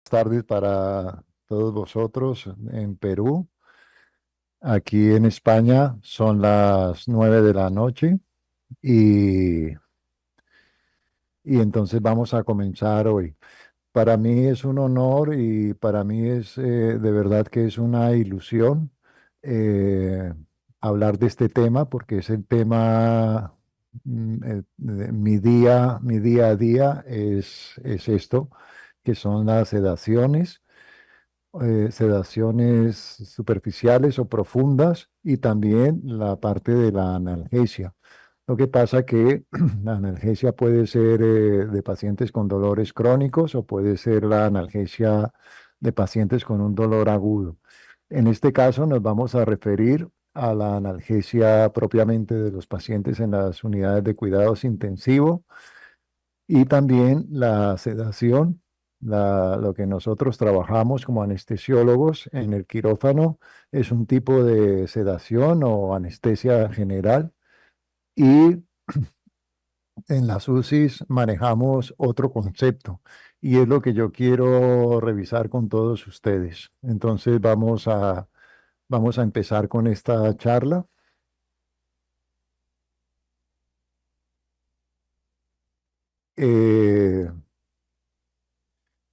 Tardes para todos vosotros en Perú. Aquí en España son las 9 de la noche y, y entonces vamos a comenzar hoy. Para mí es un honor y para mí es de verdad que es una ilusión eh, hablar de este tema porque es el tema, de mi día a día es esto, que son las sedaciones superficiales o profundas y también la parte de la analgesia. Lo que pasa que la analgesia puede ser de pacientes con dolores crónicos o puede ser la analgesia de pacientes con un dolor agudo. En este caso nos vamos a referir a la analgesia propiamente de los pacientes en las unidades de cuidados intensivos y también la sedación, lo que nosotros trabajamos como anestesiólogos en el quirófano, es un tipo de sedación o anestesia general. Y en las UCIs manejamos otro concepto y es lo que yo quiero revisar con todos ustedes. Entonces vamos a empezar con esta charla. Eh,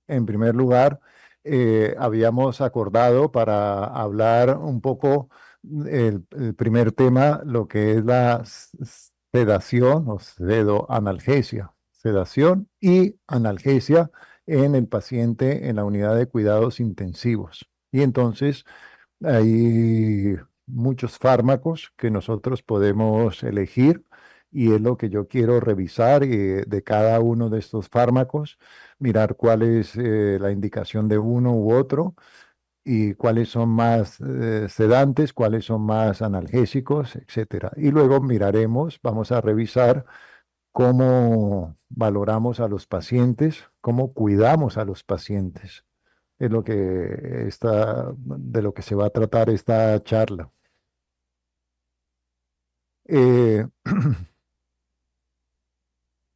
En primer lugar, habíamos acordado para hablar un poco el primer tema, lo que es la sedación o sedoanalgesia, sedación y analgesia en el paciente en la unidad de cuidados intensivos. Y entonces hay muchos fármacos que nosotros podemos elegir y es lo que yo quiero revisar de cada uno de estos fármacos, mirar cuál es la indicación de uno u otro y cuáles son más sedantes, cuáles son más analgésicos, etcétera. Y luego miraremos, vamos a revisar cómo valoramos a los pacientes, cómo cuidamos a los pacientes. Es lo que de lo que se va a tratar esta charla. Eh,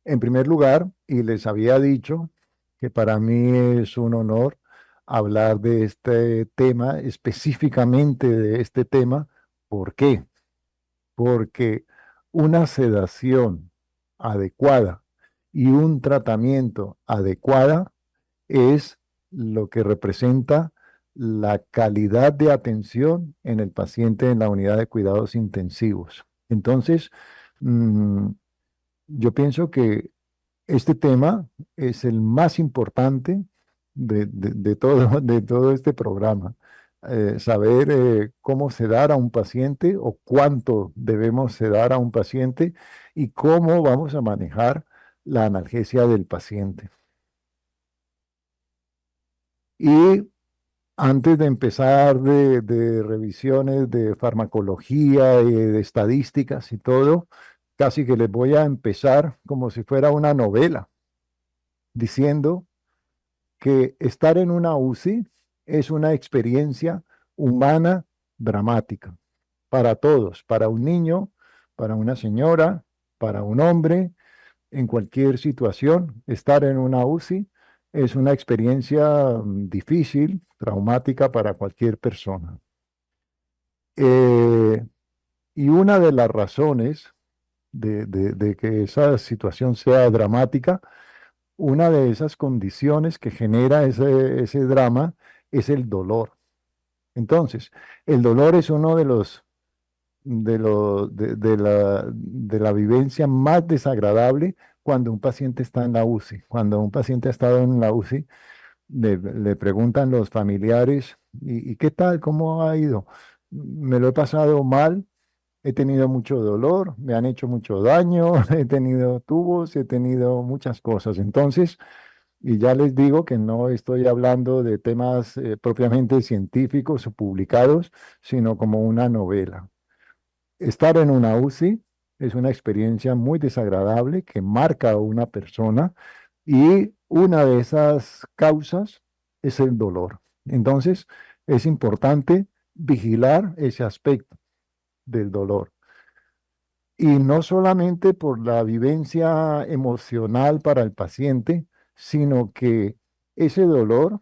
en primer lugar, y les había dicho que para mí es un honor hablar de este tema, específicamente de este tema. ¿Por qué? Porque una sedación adecuada y un tratamiento adecuada es lo que representa la calidad de atención en el paciente en la unidad de cuidados intensivos. Entonces, mm, yo pienso que este tema es el más importante de todo, de todo este programa. Saber cómo sedar a un paciente o cuánto debemos sedar a un paciente y cómo vamos a manejar la analgesia del paciente. Y antes de empezar de revisiones de farmacología y de estadísticas y todo, casi que les voy a empezar como si fuera una novela, diciendo que estar en una UCI es una experiencia humana dramática para todos, para un niño, para una señora, para un hombre, en cualquier situación. Estar en una UCI es una experiencia difícil, traumática para cualquier persona. Eh, y una de las razones de que esa situación sea dramática, una de esas condiciones que genera ese drama es el dolor. Entonces, el dolor es uno de la vivencia más desagradable cuando un paciente está en la UCI. Cuando un paciente ha estado en la UCI, le preguntan los familiares, ¿y qué tal? ¿Cómo ha ido? Me lo he pasado mal, he tenido mucho dolor, me han hecho mucho daño, he tenido tubos, he tenido muchas cosas. Entonces, y ya les digo que no estoy hablando de temas propiamente científicos o publicados, sino como una novela. Estar en una UCI es una experiencia muy desagradable que marca a una persona y una de esas causas es el dolor. Entonces, es importante vigilar ese aspecto del dolor. Y no solamente por la vivencia emocional para el paciente, sino que ese dolor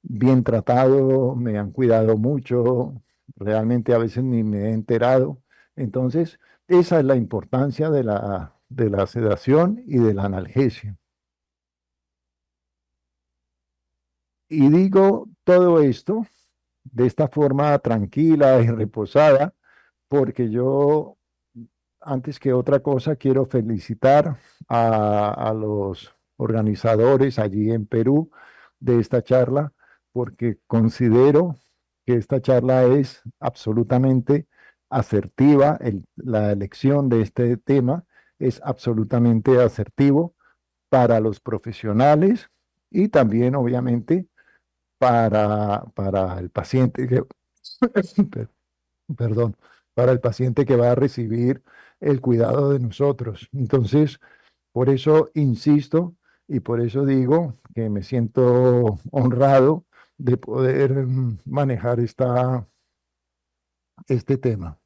bien tratado, me han cuidado mucho, realmente a veces ni me he enterado. Entonces, esa es la importancia de la sedación y de la analgesia. Y digo todo esto de esta forma tranquila y reposada, porque yo, antes que otra cosa, quiero felicitar a los organizadores allí en Perú de esta charla, porque considero que esta charla es absolutamente asertiva, la elección de este tema es absolutamente asertivo para los profesionales y también, obviamente, para el paciente que, perdón, para el paciente que va a recibir el cuidado de nosotros. Entonces, por eso insisto y por eso digo que me siento honrado de poder manejar este tema.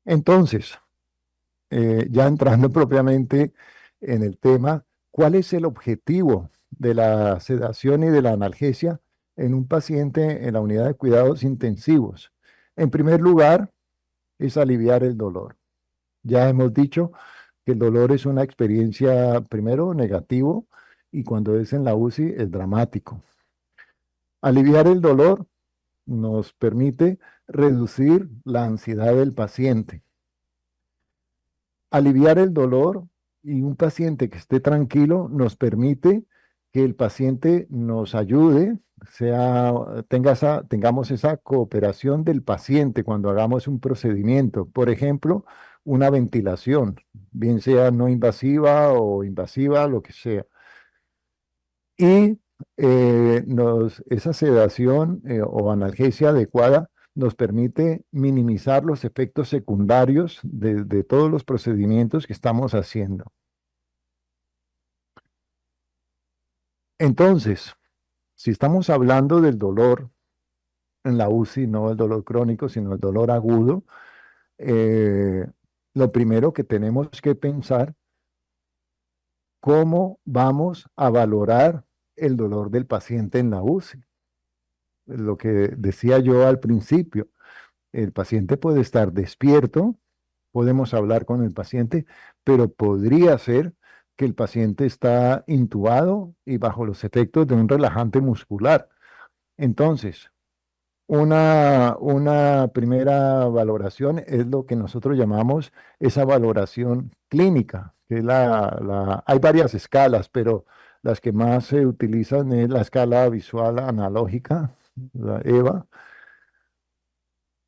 Entonces, ya entrando propiamente en el tema, ¿cuál es el objetivo de la sedación y de la analgesia en un paciente en la unidad de cuidados intensivos? En primer lugar, es aliviar el dolor. Ya hemos dicho que el dolor es una experiencia, primero, negativo y cuando es en la UCI es dramático. Aliviar el dolor nos permite reducir la ansiedad del paciente. Aliviar el dolor y un paciente que esté tranquilo nos permite que el paciente nos ayude, tengamos esa cooperación del paciente cuando hagamos un procedimiento. Por ejemplo, una ventilación, bien sea no invasiva o invasiva, lo que sea. Y esa sedación o analgesia adecuada nos permite minimizar los efectos secundarios de todos los procedimientos que estamos haciendo. Entonces, si estamos hablando del dolor en la UCI, no el dolor crónico, sino el dolor agudo, eh, lo primero que tenemos que pensar, ¿cómo vamos a valorar el dolor del paciente en la UCI? Lo que decía yo al principio. El paciente puede estar despierto, podemos hablar con el paciente, pero podría ser que el paciente está intubado y bajo los efectos de un relajante muscular. Entonces, una primera valoración es lo que nosotros llamamos esa valoración clínica, que es hay varias escalas, pero las que más se utilizan es la escala visual analógica, la EVA,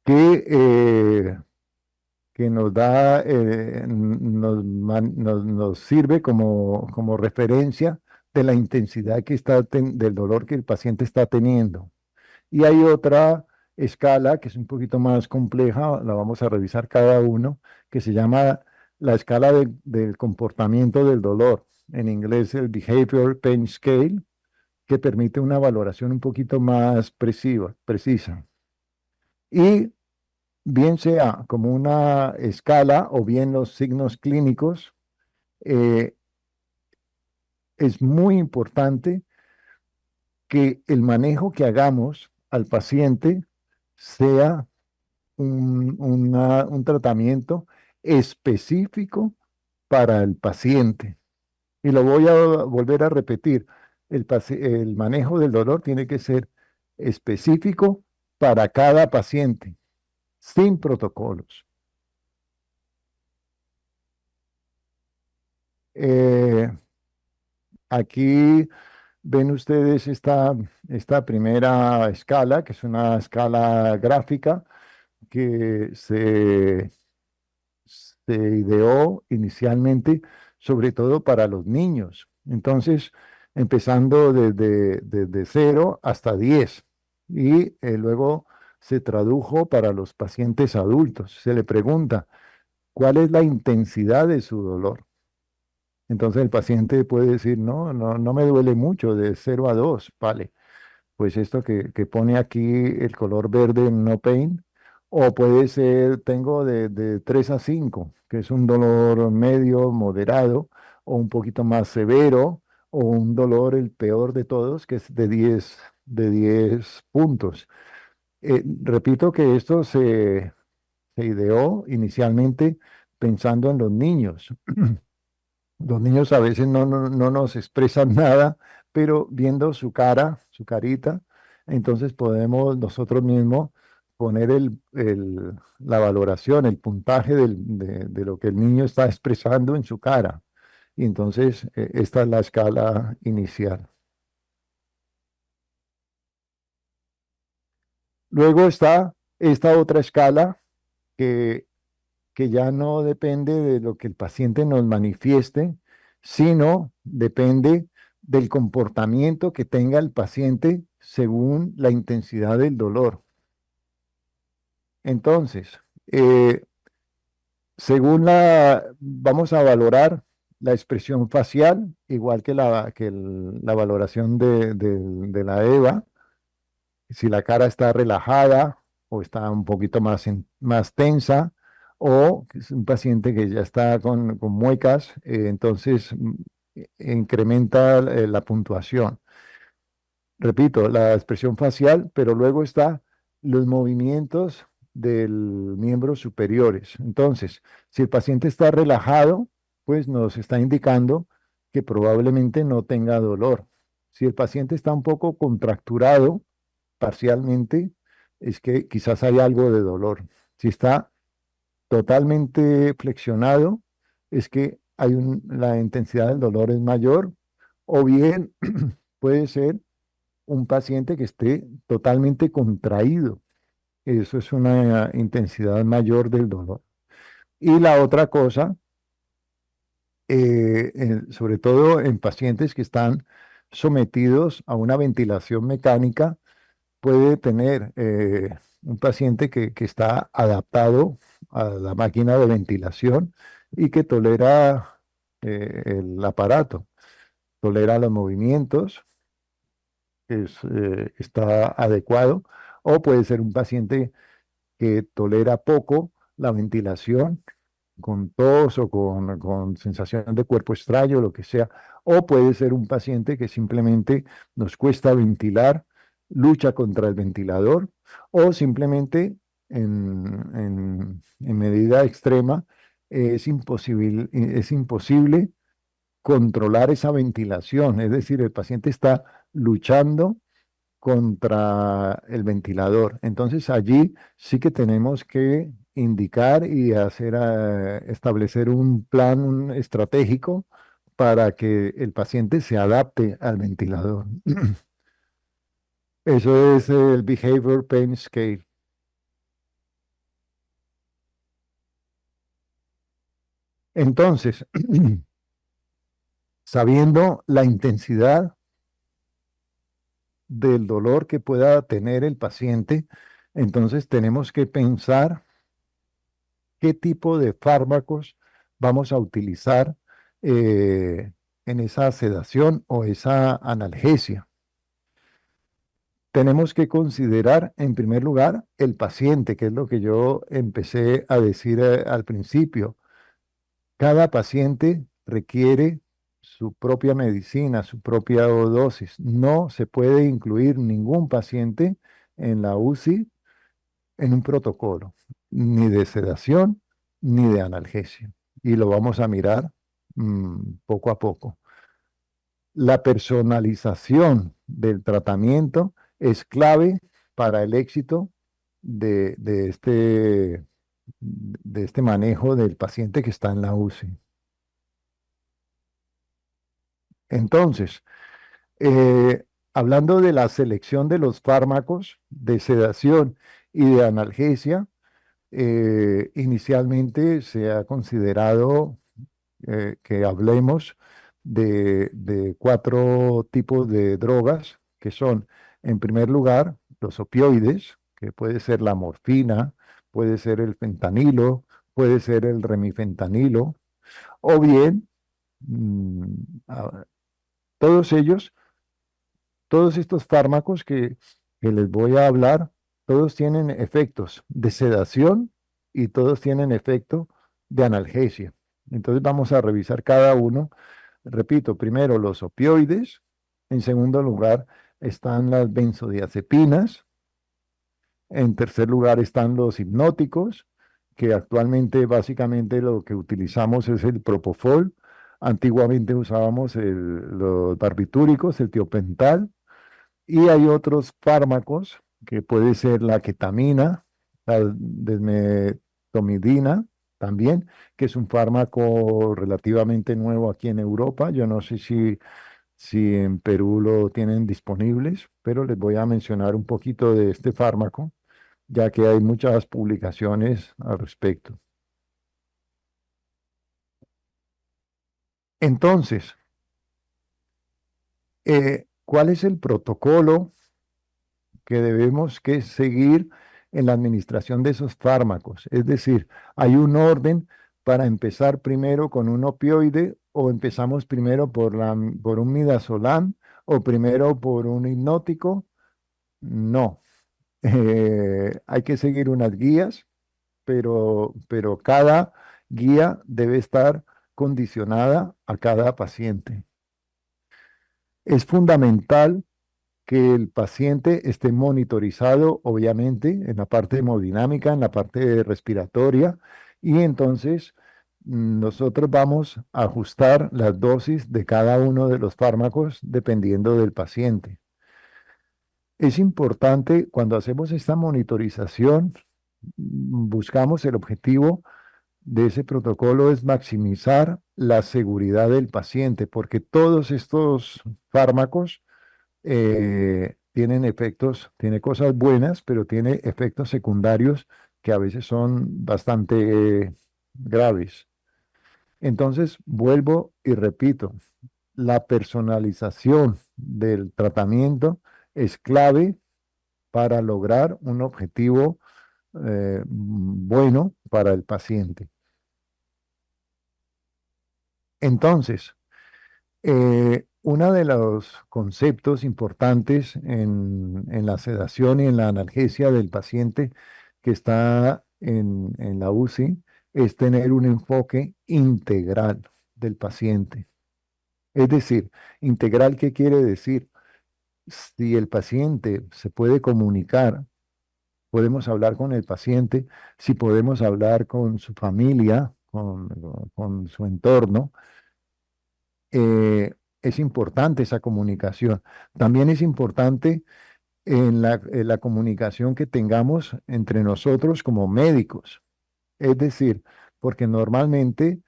que que nos da, nos sirve como referencia de la intensidad del dolor que el paciente está teniendo. Y hay otra escala que es un poquito más compleja, la vamos a revisar cada uno, que se llama la escala del comportamiento del dolor. En inglés, el Behavior Pain Scale, que permite una valoración un poquito más precisa. Y bien sea como una escala o bien los signos clínicos, eh, es muy importante que el manejo que hagamos al paciente sea un tratamiento específico para el paciente. Y lo voy a volver a repetir, el manejo del dolor tiene que ser específico para cada paciente, sin protocolos. Eh, Aquí ven ustedes esta primera escala, que es una escala gráfica que se ideó inicialmente sobre todo para los niños. Entonces, empezando desde 0 hasta 10 y luego se tradujo para los pacientes adultos. Se le pregunta, ¿cuál es la intensidad de su dolor? Entonces el paciente puede decir, no, no, no me duele mucho, de 0 a 2, vale. Pues esto que pone aquí el color verde, no pain, o puede ser, tengo de 3 a 5, que es un dolor medio, moderado, o un poquito más severo, o un dolor el peor de todos, que es de 10 puntos. Repito que esto se ideó inicialmente pensando en los niños. Los niños a veces no nos expresan nada, pero viendo su cara, su carita, entonces podemos nosotros mismos poner la valoración, el puntaje de lo que el niño está expresando en su cara. Y entonces esta es la escala inicial. Luego está esta otra escala que ya no depende de lo que el paciente nos manifieste, sino depende del comportamiento que tenga el paciente según la intensidad del dolor. Entonces, vamos a valorar la expresión facial, igual que la valoración de la EVA, si la cara está relajada o está un poquito más tensa, o que es un paciente que ya está con muecas, entonces incrementa la puntuación. Repito, la expresión facial, pero luego está los movimientos del miembro superiores. Entonces, si el paciente está relajado, pues nos está indicando que probablemente no tenga dolor. Si el paciente está un poco contracturado, parcialmente, es que quizás hay algo de dolor. Si está totalmente flexionado, es que la intensidad del dolor es mayor, o bien puede ser un paciente que esté totalmente contraído. Eso es una intensidad mayor del dolor. Y la otra cosa, sobre todo en pacientes que están sometidos a una ventilación mecánica, puede tener un paciente que está adaptado a la máquina de ventilación y que tolera el aparato, tolera los movimientos, está adecuado, o puede ser un paciente que tolera poco la ventilación, con tos o con sensación de cuerpo extraño, lo que sea, o puede ser un paciente que simplemente nos cuesta ventilar, lucha contra el ventilador, o simplemente en medida extrema es imposible controlar esa ventilación, es decir, el paciente está luchando contra el ventilador. Entonces allí sí que tenemos que indicar y establecer un plan estratégico para que el paciente se adapte al ventilador. Eso es el Behavior Pain Scale. Entonces, sabiendo la intensidad del dolor que pueda tener el paciente, entonces tenemos que pensar qué tipo de fármacos vamos a utilizar eh, en esa sedación o esa analgesia. Tenemos que considerar, en primer lugar, el paciente, que es lo que yo empecé a decir al principio. Cada paciente requiere su propia medicina, su propia dosis. No se puede incluir ningún paciente en la UCI en un protocolo, ni de sedación ni de analgesia. Y lo vamos a mirar poco a poco. La personalización del tratamiento es clave para el éxito de este manejo del paciente que está en la UCI. Entonces, hablando de la selección de los fármacos de sedación y de analgesia, inicialmente se ha considerado que hablemos de 4 tipos de drogas, que son, en primer lugar, los opioides, que puede ser la morfina, puede ser el fentanilo, puede ser el remifentanilo, o bien, mm, a- todos ellos, todos estos fármacos que les voy a hablar, todos tienen efectos de sedación y todos tienen efecto de analgesia. Entonces vamos a revisar cada uno. Repito, primero los opioides, en segundo lugar están las benzodiazepinas, en tercer lugar están los hipnóticos, que actualmente básicamente lo que utilizamos es el propofol. Antiguamente usábamos los barbitúricos, el tiopental, y hay otros fármacos que puede ser la ketamina, la desmetomidina también, que es un fármaco relativamente nuevo aquí en Europa. Yo no sé si en Perú lo tienen disponibles, pero les voy a mencionar un poquito de este fármaco, ya que hay muchas publicaciones al respecto. Entonces, ¿cuál es el protocolo que debemos que seguir en la administración de esos fármacos? Es decir, ¿hay un orden para empezar primero con un opioide o empezamos primero por un midazolam o primero por un hipnótico? No. Hay que seguir unas guías, pero cada guía debe estar condicionada a cada paciente. Es fundamental que el paciente esté monitorizado, obviamente, en la parte hemodinámica, en la parte respiratoria, y entonces nosotros vamos a ajustar las dosis de cada uno de los fármacos dependiendo del paciente. Es importante cuando hacemos esta monitorización, buscamos el objetivo de ese protocolo es maximizar la seguridad del paciente, porque todos estos fármacos tienen efectos, tiene cosas buenas, pero tiene efectos secundarios que a veces son bastante graves. Entonces, vuelvo y repito, la personalización del tratamiento es clave para lograr un objetivo bueno para el paciente. Entonces, uno de los conceptos importantes en la sedación y en la analgesia del paciente que está en la UCI es tener un enfoque integral del paciente. Es decir, integral, ¿qué quiere decir? Si el paciente se puede comunicar, podemos hablar con el paciente, si podemos hablar con su familia, con su entorno, es importante esa comunicación. También es importante en la comunicación que tengamos entre nosotros como médicos. Es decir, porque normalmente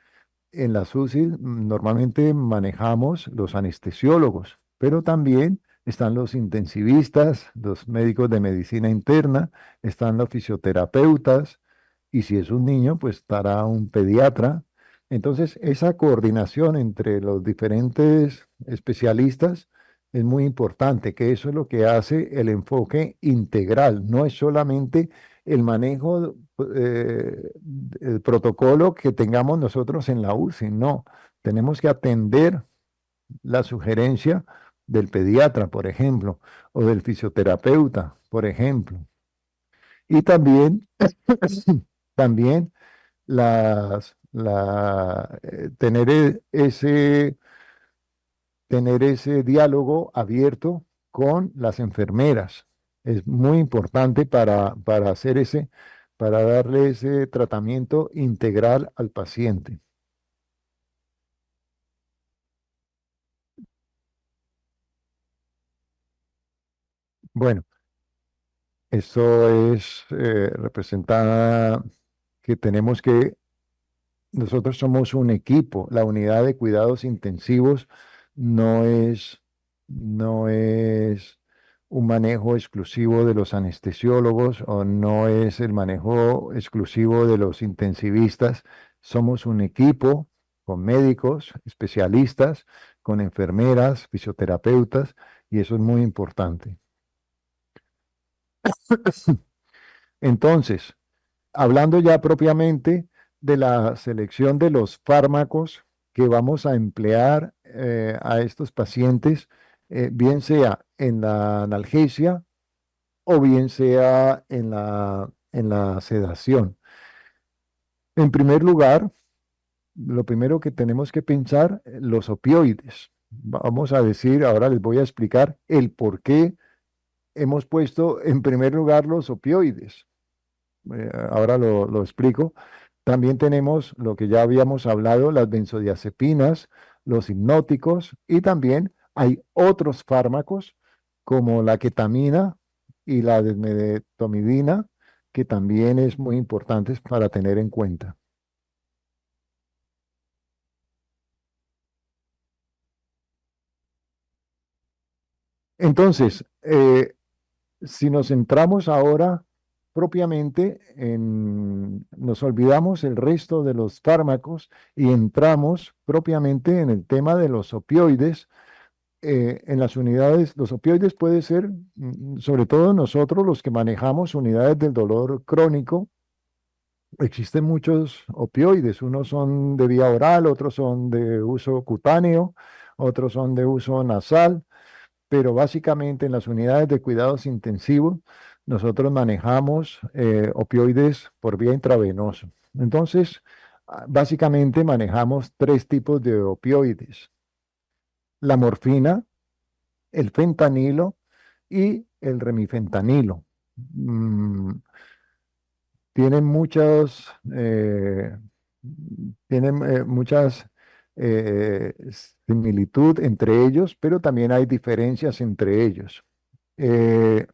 en las UCI normalmente manejamos los anestesiólogos, pero también están los intensivistas, los médicos de medicina interna, están los fisioterapeutas, y si es un niño, pues estará un pediatra. Entonces, esa coordinación entre los diferentes especialistas es muy importante, que eso es lo que hace el enfoque integral, no es solamente el manejo, el protocolo que tengamos nosotros en la UCI, no, tenemos que atender la sugerencia del pediatra, por ejemplo, o del fisioterapeuta, por ejemplo. Y también, también tener ese diálogo abierto con las enfermeras. Es muy importante para hacer para darle ese tratamiento integral al paciente. Bueno, eso es representada que tenemos que nosotros somos un equipo. La unidad de cuidados intensivos no es, no es un manejo exclusivo de los anestesiólogos o no es el manejo exclusivo de los intensivistas. Somos un equipo con médicos, especialistas, con enfermeras, fisioterapeutas, y eso es muy importante. Entonces, hablando ya propiamente de la selección de los fármacos que vamos a emplear a estos pacientes, bien sea en la analgesia o bien sea en la sedación. En primer lugar, lo primero que tenemos que pensar, los opioides. Vamos a decir, ahora les voy a explicar el por qué hemos puesto en primer lugar los opioides. Ahora lo explico. También tenemos lo que ya habíamos hablado, las benzodiazepinas, los hipnóticos y también hay otros fármacos como la ketamina y la desmedetomidina, que también es muy importante para tener en cuenta. Entonces, si nos centramos ahora propiamente nos olvidamos el resto de los fármacos y entramos propiamente en el tema de los opioides. En las unidades, los opioides puede ser, sobre todo nosotros los que manejamos unidades del dolor crónico, existen muchos opioides, unos son de vía oral, otros son de uso cutáneo, otros son de uso nasal, pero básicamente en las unidades de cuidados intensivos nosotros manejamos opioides por vía intravenosa. Entonces, básicamente manejamos tres tipos de opioides: la morfina, el fentanilo y el remifentanilo. Mm, tienen muchas, tienen muchas similitud entre ellos, pero también hay diferencias entre ellos. Eh,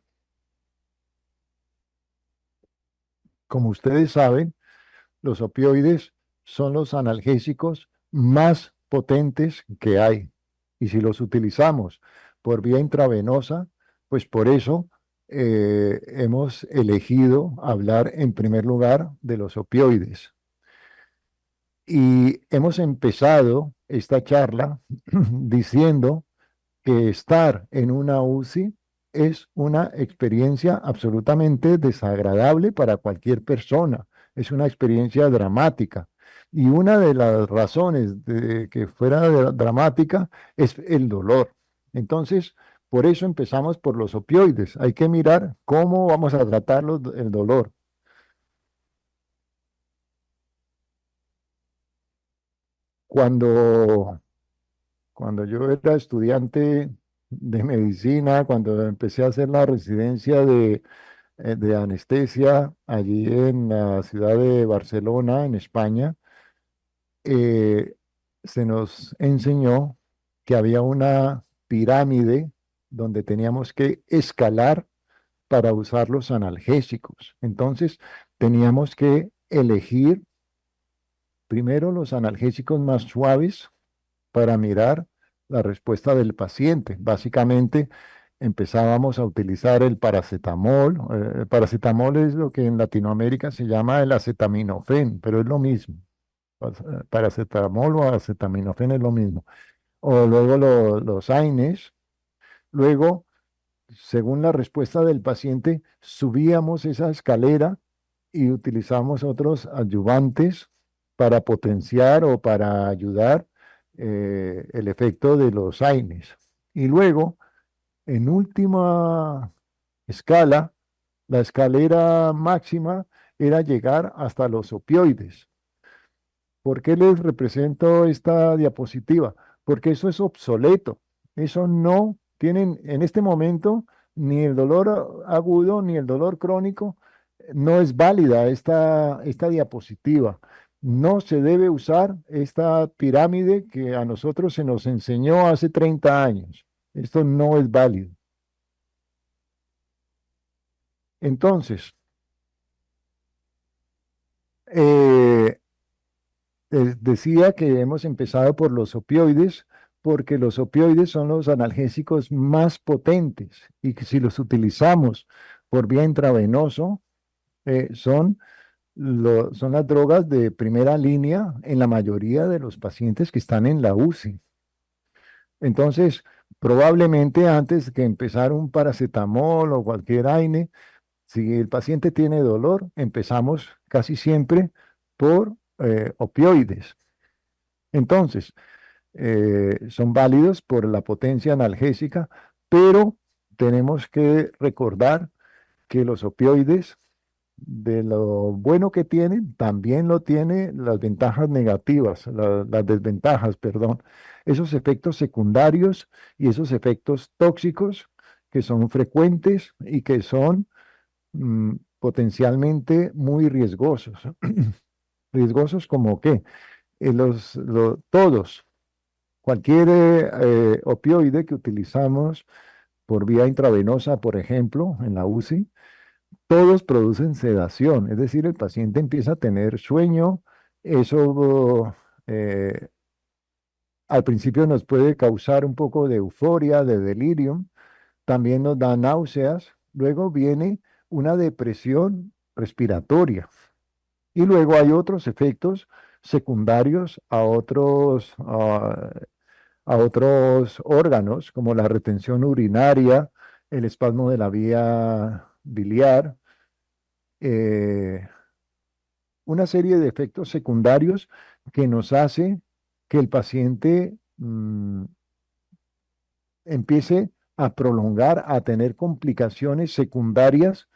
Como ustedes saben, los opioides son los analgésicos más potentes que hay. Y si los utilizamos por vía intravenosa, pues por eso hemos elegido hablar en primer lugar de los opioides. Y hemos empezado esta charla diciendo que estar en una UCI es una experiencia absolutamente desagradable para cualquier persona. Es una experiencia dramática. Y una de las razones de que fuera dramática es el dolor. Entonces, por eso empezamos por los opioides. Hay que mirar cómo vamos a tratar el dolor. Cuando Cuando yo era estudiante de medicina, cuando empecé a hacer la residencia de anestesia allí en la ciudad de Barcelona, en España, eh, se nos enseñó que había una pirámide donde teníamos que escalar para usar los analgésicos. Entonces, teníamos que elegir primero los analgésicos más suaves para mirar la respuesta del paciente. Básicamente empezábamos a utilizar el paracetamol. El paracetamol es lo que en Latinoamérica se llama el acetaminofén, pero es lo mismo. Paracetamol o acetaminofén es lo mismo. O luego los AINES. Luego, según la respuesta del paciente, subíamos esa escalera y utilizamos otros adyuvantes para potenciar o para ayudar el efecto de los AINES. Y luego, en última escala, la escalera máxima era llegar hasta los opioides. ¿Por qué les represento esta diapositiva? Porque eso es obsoleto. Eso no tienen en este momento ni el dolor agudo ni el dolor crónico. No es válida esta diapositiva. No se debe usar esta pirámide que a nosotros se nos enseñó hace 30 años. Esto no es válido. Entonces, eh, decía que hemos empezado por los opioides porque los opioides son los analgésicos más potentes y que si los utilizamos por vía intravenoso, son las drogas de primera línea en la mayoría de los pacientes que están en la UCI. Entonces, probablemente antes que empezar un paracetamol o cualquier AINE, si el paciente tiene dolor, empezamos casi siempre por opioides. Entonces, son válidos por la potencia analgésica, pero tenemos que recordar que los opioides de lo bueno que tiene, también lo tiene las ventajas negativas, las desventajas, perdón. Esos efectos secundarios y esos efectos tóxicos que son frecuentes y que son potencialmente muy riesgosos. Riesgosos como qué? Todos, cualquier opioide que utilizamos por vía intravenosa, por ejemplo, en la UCI, todos producen sedación, es decir, el paciente empieza a tener sueño, eso al principio nos puede causar un poco de euforia, de delirium, también nos da náuseas, luego viene una depresión respiratoria y luego hay otros efectos secundarios a otros órganos, como la retención urinaria, el espasmo de la vía biliar, eh, una serie de efectos secundarios que nos hace que el paciente empiece a prolongar, a tener complicaciones secundarias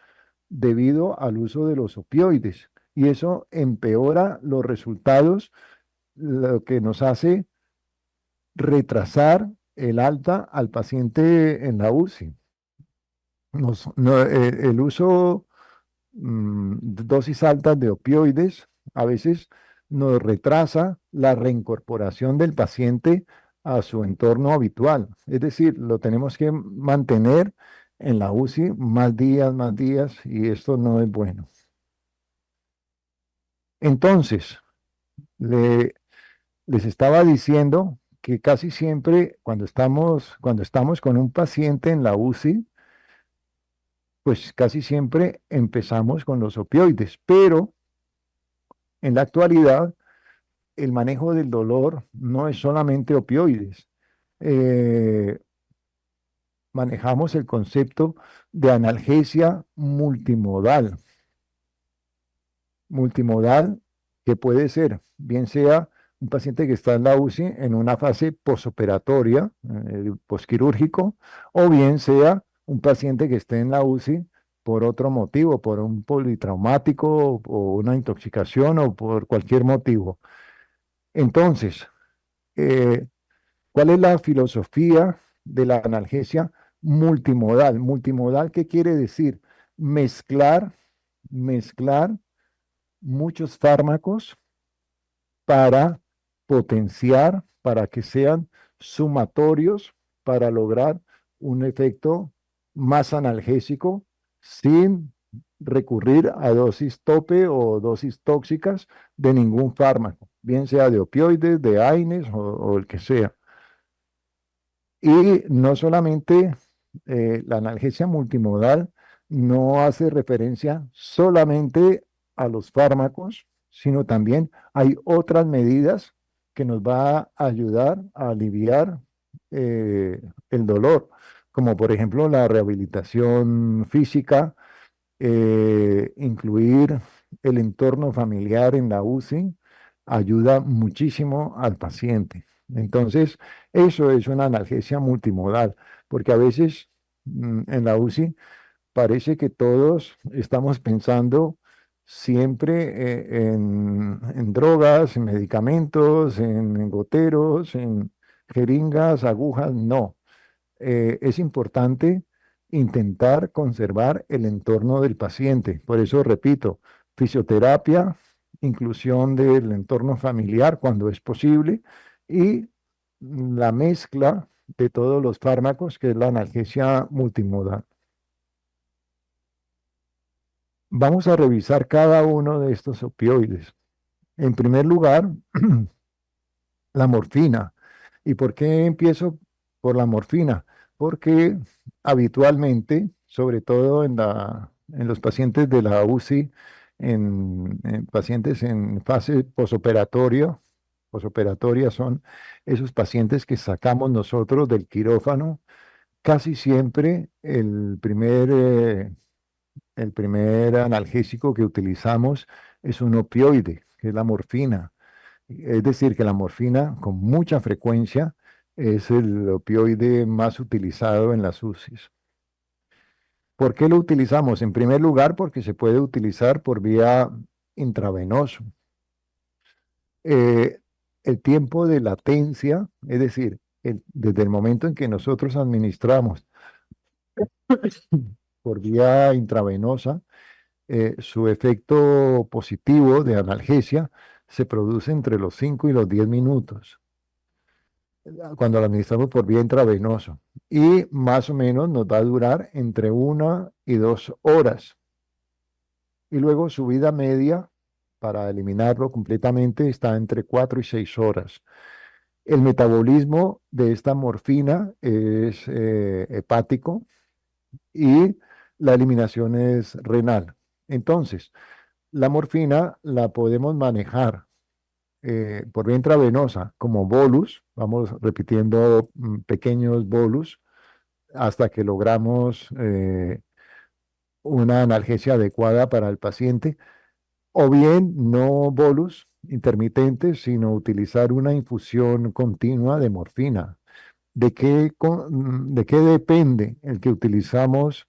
debido al uso de los opioides. Y eso empeora los resultados, lo que nos hace retrasar el alta al paciente en la UCI. El uso dosis altas de opioides a veces nos retrasa la reincorporación del paciente a su entorno habitual. Es decir, lo tenemos que mantener en la UCI más días, y esto no es bueno. Entonces, le- les estaba diciendo que casi siempre cuando estamos con un paciente en la UCI, pues casi siempre empezamos con los opioides, pero en la actualidad el manejo del dolor no es solamente opioides. Eh, Manejamos el concepto de analgesia multimodal. Multimodal que puede ser, bien sea un paciente que está en la UCI en una fase posoperatoria, posquirúrgico, o bien sea un paciente que esté en la UCI por otro motivo, por un politraumático o una intoxicación o por cualquier motivo. Entonces, eh, ¿cuál es la filosofía de la analgesia multimodal? Multimodal, ¿qué quiere decir? Mezclar, mezclar muchos fármacos para potenciar, para que sean sumatorios, para lograr un efecto más analgésico sin recurrir a dosis tope o dosis tóxicas de ningún fármaco, bien sea de opioides, de AINES o el que sea. Y no solamente la analgesia multimodal no hace referencia solamente a los fármacos, sino también hay otras medidas que nos va a ayudar a aliviar el dolor, como por ejemplo la rehabilitación física, incluir el entorno familiar en la UCI ayuda muchísimo al paciente. Entonces, eso es una analgesia multimodal, porque a veces en la UCI parece que todos estamos pensando siempre en drogas, en medicamentos, en goteros, en jeringas, agujas. No, es importante intentar conservar el entorno del paciente. Por eso repito, fisioterapia, inclusión del entorno familiar cuando es posible y la mezcla de todos los fármacos, que es la analgesia multimodal. Vamos a revisar cada uno de estos opioides. En primer lugar, la morfina. ¿Y por qué empiezo por la morfina? Porque habitualmente, sobre todo en los pacientes de la UCI, en pacientes en fase posoperatoria son esos pacientes que sacamos nosotros del quirófano. Casi siempre el primer analgésico que utilizamos es un opioide, que es la morfina. Es decir, que la morfina con mucha frecuencia es el opioide más utilizado en las UCIs. ¿Por qué lo utilizamos? En primer lugar, porque se puede utilizar por vía intravenoso. Eh, el tiempo de latencia, es decir, desde el momento en que nosotros administramos por vía intravenosa, su efecto positivo de analgesia se produce entre los 5 y los 10 minutos cuando lo administramos por vía intravenosa. Y más o menos nos va a durar entre 1 y 2 horas. Y luego su vida media, para eliminarlo completamente, está entre 4 y 6 horas. El metabolismo de esta morfina es hepático y la eliminación es renal. Entonces, la morfina la podemos manejar por vía intravenosa como bolus, vamos repitiendo pequeños bolus hasta que logramos una analgesia adecuada para el paciente, o bien no bolus intermitentes, sino utilizar una infusión continua de morfina. ¿De qué depende el que utilizamos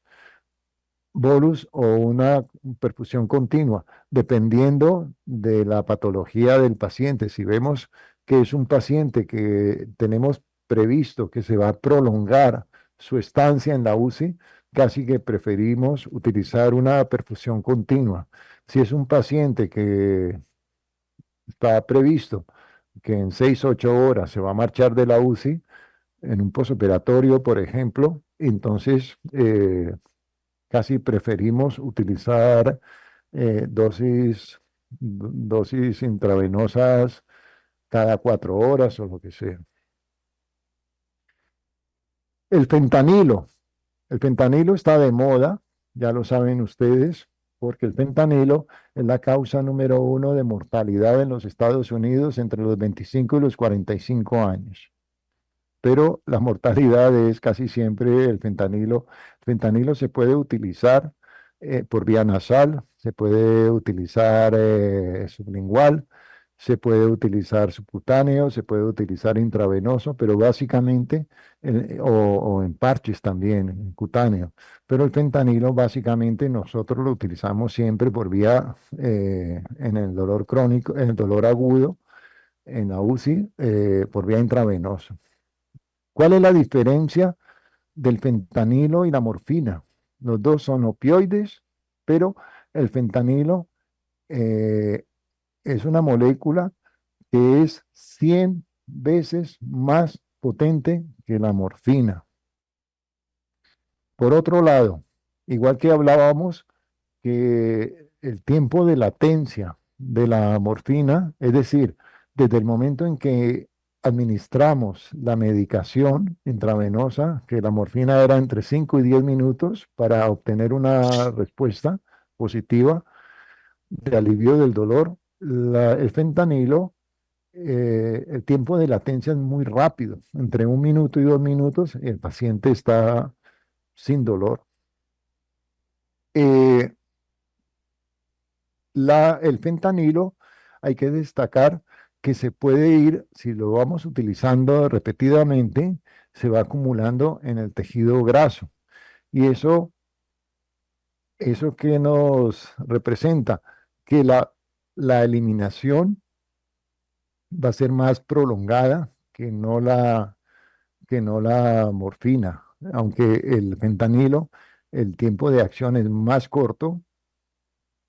bolus o una perfusión continua? Dependiendo de la patología del paciente. Si vemos que es un paciente que tenemos previsto que se va a prolongar su estancia en la UCI, casi que preferimos utilizar una perfusión continua. Si es un paciente que está previsto que en 6, 8 horas se va a marchar de la UCI, en un posoperatorio, por ejemplo, entonces casi preferimos utilizar dosis intravenosas cada 4 horas o lo que sea. El fentanilo. El fentanilo está de moda, ya lo saben ustedes, porque el fentanilo es la causa número uno de mortalidad en los Estados Unidos entre los 25 y los 45 años. Pero la mortalidad es casi siempre el fentanilo. El fentanilo se puede utilizar por vía nasal, se puede utilizar sublingual, se puede utilizar subcutáneo, se puede utilizar intravenoso, pero básicamente, o en parches también, en cutáneo. Pero el fentanilo básicamente nosotros lo utilizamos siempre por vía en el dolor crónico, en el dolor agudo, en la UCI, por vía intravenosa. ¿Cuál es la diferencia del fentanilo y la morfina? Los dos son opioides, pero el fentanilo eh, es una molécula que es 100 veces más potente que la morfina. Por otro lado, igual que hablábamos que el tiempo de latencia de la morfina, es decir, desde el momento en que administramos la medicación intravenosa, que la morfina era entre 5 y 10 minutos para obtener una respuesta positiva de alivio del dolor, el fentanilo, el tiempo de latencia es muy rápido, entre 1 minuto y 2 minutos, el paciente está sin dolor. Eh, el fentanilo, hay que destacar que se puede ir, si lo vamos utilizando repetidamente, se va acumulando en el tejido graso. Y eso que nos representa, que la eliminación va a ser más prolongada que no la morfina. Aunque el fentanilo, el tiempo de acción es más corto,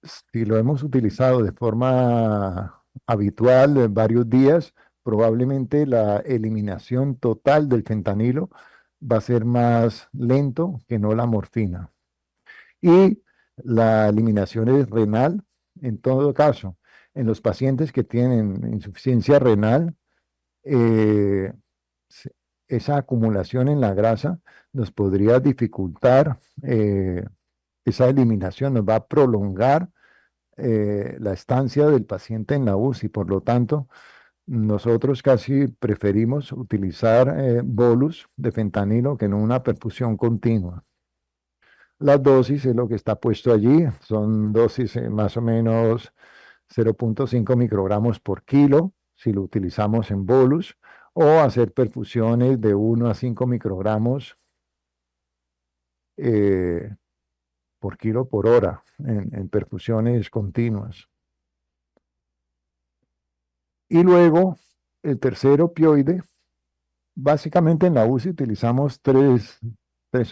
si lo hemos utilizado de forma habitual en varios días, probablemente la eliminación total del fentanilo va a ser más lento que no la morfina. Y la eliminación es renal, en todo caso, en los pacientes que tienen insuficiencia renal, eh, se- esa acumulación en la grasa nos podría dificultar esa eliminación, nos va a prolongar la estancia del paciente en la UCI. Por lo tanto, nosotros casi preferimos utilizar bolus de fentanilo que no una perfusión continua. Las dosis es lo que está puesto allí, son dosis más o menos 0,5 microgramos por kilo, si lo utilizamos en bolus, o hacer perfusiones de 1 a 5 microgramos por kilo por hora en perfusiones continuas. Y luego, el tercer opioide, básicamente en la UCI utilizamos tres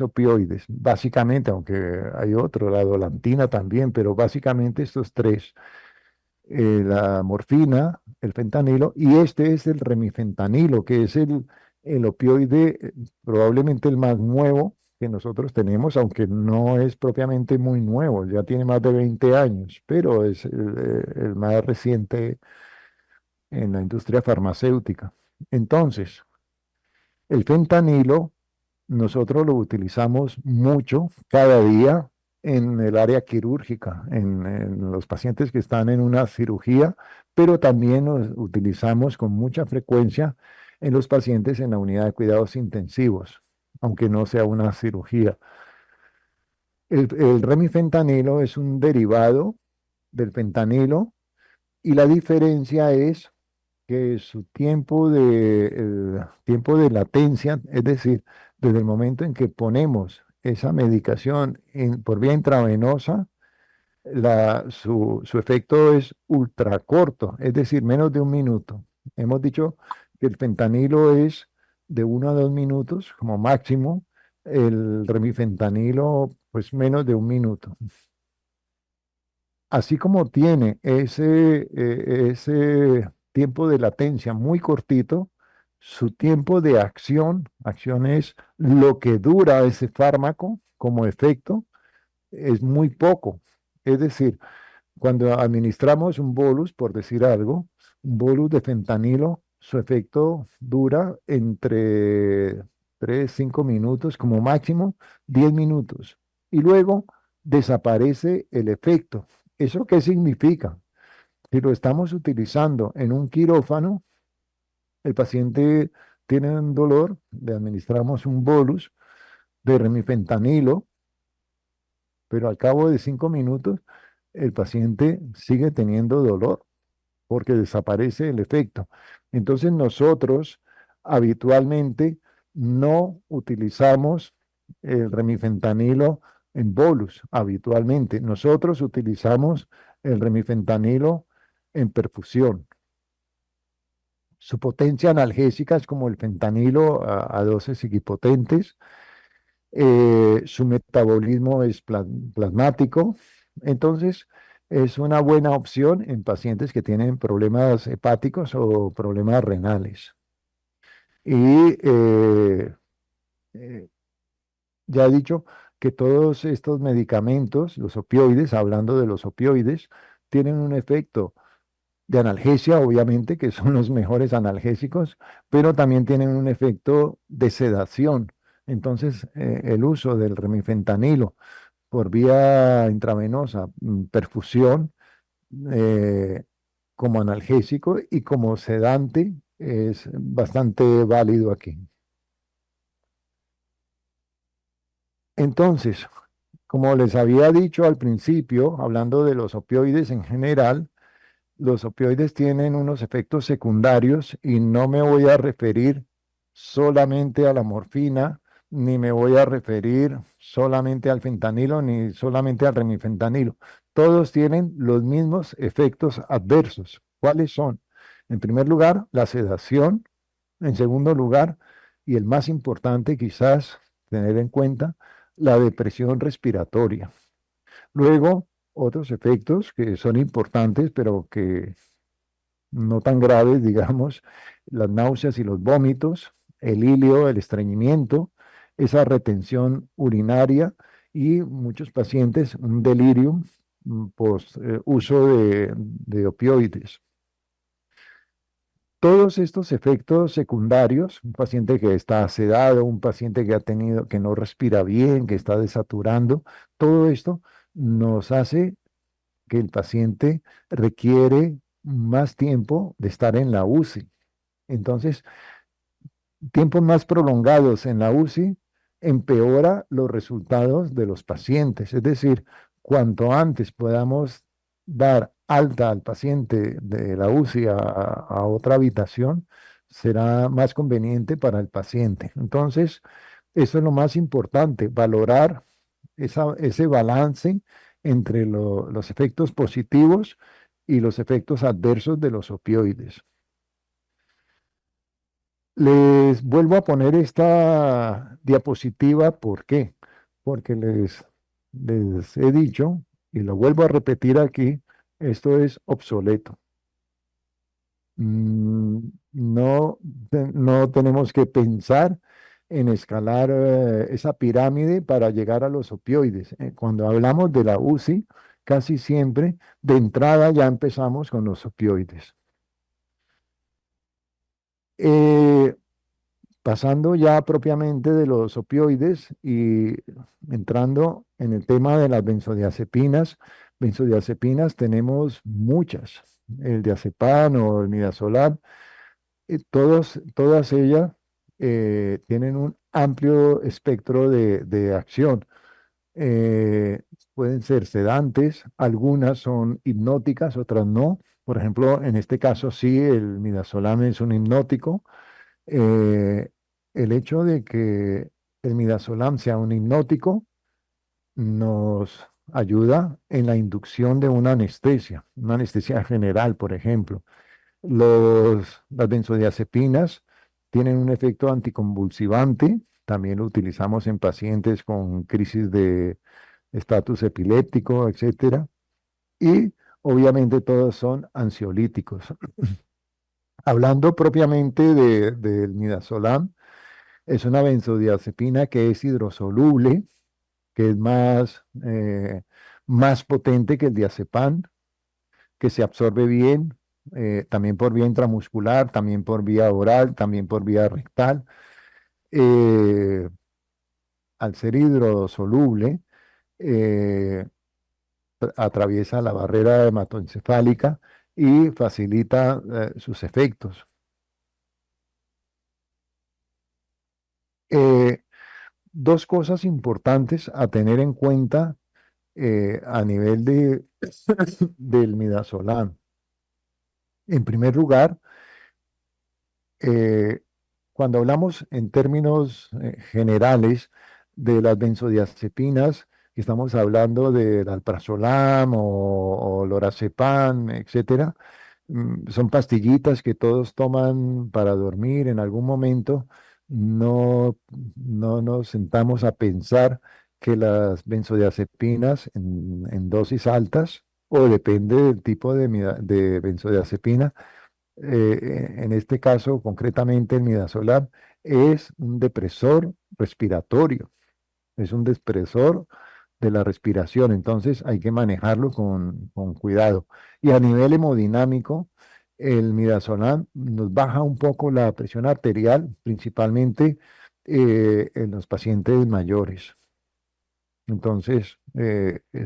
opioides, básicamente, aunque hay otro, la dolantina también, pero básicamente estos tres, la morfina, el fentanilo, y este es el remifentanilo, que es el opioide probablemente el más nuevo que nosotros tenemos, aunque no es propiamente muy nuevo, ya tiene más de 20 años, pero es el más reciente en la industria farmacéutica. Entonces, el fentanilo nosotros lo utilizamos mucho cada día en el área quirúrgica, en los pacientes que están en una cirugía, pero también lo utilizamos con mucha frecuencia en los pacientes en la unidad de cuidados intensivos, aunque no sea una cirugía. El remifentanilo es un derivado del fentanilo y la diferencia es que su el tiempo de latencia, es decir, desde el momento en que ponemos esa medicación por vía intravenosa, su efecto es ultra corto, es decir, menos de un minuto. Hemos dicho que el fentanilo es de 1 a 2 minutos como máximo, el remifentanilo pues menos de un minuto. Así como tiene ese tiempo de latencia muy cortito, su tiempo de acción es lo que dura ese fármaco como efecto, es muy poco. Es decir, cuando administramos un bolus, por decir algo, un bolus de fentanilo, su efecto dura entre 3 5 minutos, como máximo 10 minutos. Y luego desaparece el efecto. ¿Eso qué significa? Si lo estamos utilizando en un quirófano, el paciente tiene un dolor, le administramos un bolus de remifentanilo, pero al cabo de 5 minutos el paciente sigue teniendo dolor porque desaparece el efecto. Entonces nosotros habitualmente no utilizamos el remifentanilo en bolus, habitualmente. Nosotros utilizamos el remifentanilo en perfusión. Su potencia analgésica es como el fentanilo a dosis equipotentes. Su metabolismo es plasmático. Entonces, es una buena opción en pacientes que tienen problemas hepáticos o problemas renales. Y eh, ya he dicho que todos estos medicamentos, los opioides, hablando de los opioides, tienen un efecto de analgesia, obviamente, que son los mejores analgésicos, pero también tienen un efecto de sedación. Entonces, el uso del remifentanilo por vía intravenosa, perfusión, eh, como analgésico y como sedante es bastante válido aquí. Entonces, como les había dicho al principio, hablando de los opioides en general, los opioides tienen unos efectos secundarios y no me voy a referir solamente a la morfina, ni me voy a referir solamente al fentanilo, ni solamente al remifentanilo. Todos tienen los mismos efectos adversos. ¿Cuáles son? En primer lugar, la sedación. En segundo lugar, y el más importante quizás tener en cuenta, la depresión respiratoria. Luego, otros efectos que son importantes, pero que no tan graves, digamos, las náuseas y los vómitos, el ilio, el estreñimiento, esa retención urinaria y muchos pacientes un delirium post uso de opioides. Todos estos efectos secundarios, un paciente que está sedado, un paciente que ha tenido, que no respira bien, que está desaturando, todo esto nos hace que el paciente requiere más tiempo de estar en la UCI. Entonces, tiempos más prolongados en la UCI empeora los resultados de los pacientes. Es decir, cuanto antes podamos dar alta al paciente de la UCI a otra habitación, será más conveniente para el paciente. Entonces, eso es lo más importante, valorar ese balance entre los efectos positivos y los efectos adversos de los opioides. Les vuelvo a poner esta diapositiva, ¿por qué? Porque les he dicho, y lo vuelvo a repetir aquí, esto es obsoleto. Mm, No, no tenemos que pensar en escalar esa pirámide para llegar a los opioides. Cuando hablamos de la UCI, casi siempre de entrada ya empezamos con los opioides. Eh, Pasando ya propiamente de los opioides y entrando en el tema de las benzodiazepinas. Benzodiazepinas tenemos muchas, el diazepam o el midazolam. Todas ellas tienen un amplio espectro de acción. Eh, Pueden ser sedantes, algunas son hipnóticas, otras no. Por ejemplo, en este caso sí, el midazolam es un hipnótico. Eh, el hecho de que el midazolam sea un hipnótico nos ayuda en la inducción de una anestesia general, por ejemplo. Las benzodiazepinas tienen un efecto anticonvulsivante, también lo utilizamos en pacientes con crisis de estatus epiléptico, etcétera. Y obviamente todos son ansiolíticos. Hablando propiamente del midazolam, es una benzodiazepina que es hidrosoluble, que es más potente que el diazepam, que se absorbe bien, también por vía intramuscular, también por vía oral, también por vía rectal. Eh, Al ser hidrosoluble, eh, atraviesa la barrera hematoencefálica y facilita sus efectos. Eh, Dos cosas importantes a tener en cuenta a nivel del midazolam. En primer lugar, eh, cuando hablamos en términos generales de las benzodiazepinas, estamos hablando del alprazolam o lorazepam, etcétera. Son pastillitas que todos toman para dormir en algún momento. No, no nos sentamos a pensar que las benzodiazepinas en dosis altas, o depende del tipo de benzodiazepina, en este caso concretamente el midazolam, es un depresor respiratorio, es un depresor de la respiración, entonces hay que manejarlo con cuidado. Y a nivel hemodinámico, el midazolam nos baja un poco la presión arterial, principalmente en los pacientes mayores. Entonces,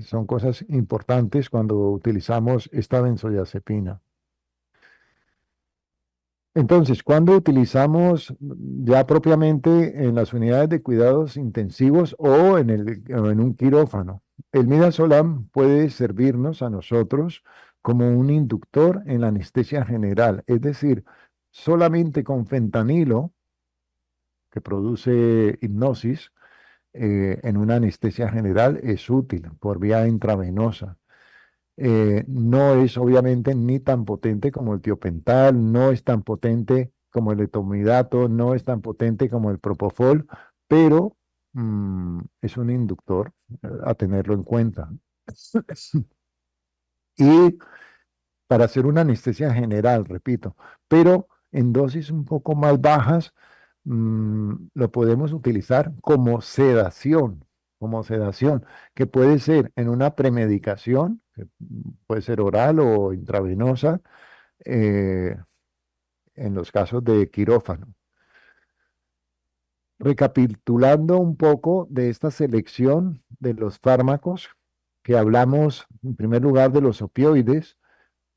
son cosas importantes cuando utilizamos esta benzodiazepina. Entonces, cuando utilizamos ya propiamente en las unidades de cuidados intensivos o en un quirófano, el midazolam puede servirnos a nosotros como un inductor en la anestesia general, es decir, solamente con fentanilo, que produce hipnosis, en una anestesia general es útil por vía intravenosa. No es obviamente ni tan potente como el tiopental, no es tan potente como el etomidato, no es tan potente como el propofol, pero es un inductor a tenerlo en cuenta. Y para hacer una anestesia general, repito, pero en dosis un poco más bajas, lo podemos utilizar como sedación, que puede ser en una premedicación, que puede ser oral o intravenosa, eh, en los casos de quirófano. Recapitulando un poco de esta selección de los fármacos, que hablamos en primer lugar de los opioides,